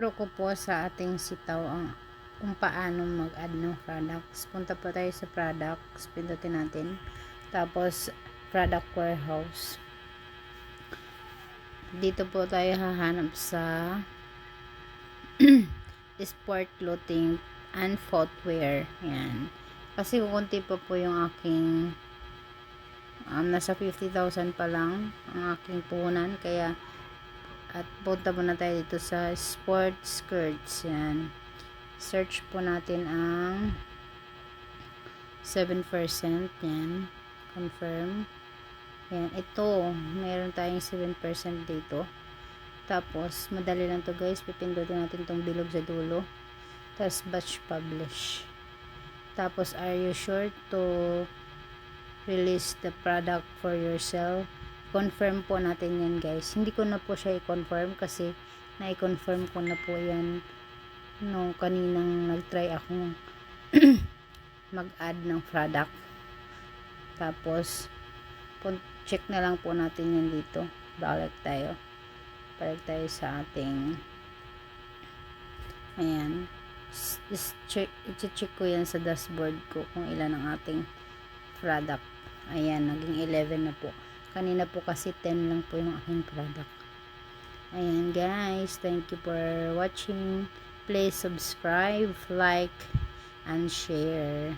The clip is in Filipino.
Turo ko po sa ating sitaw ang kung paano mag-add ng products. Punta po tayo sa products, pindutin natin. Tapos product warehouse. Dito po tayo hahanap sa sport clothing and footwear. Yan. Kasi kukunti pa po yung aking nasa 50,000 pa lang ang aking puhunan, kaya at punta muna tayo dito sa sports skirts. Yan, search po natin ang 7%. Yan, confirm. Yan, ito meron tayong 7% dito. Tapos madali lang to guys, pipindutin natin tong bilog sa dulo, tapos batch publish. Tapos are you sure to release the product for yourself? Confirm po natin yan guys. Hindi ko na po siya i-confirm kasi na-confirm ko na po yan no kaninang nag-try akong mag-add ng product. Tapos check na lang po natin yan dito. Balik tayo sa ating ayan, i-check ko yan sa dashboard ko kung ilan ang ating product. Ayan, naging 11 na po. Kanina po kasi 10 lang po yung aking product. Ayan guys, thank you for watching. Please subscribe, like, and share.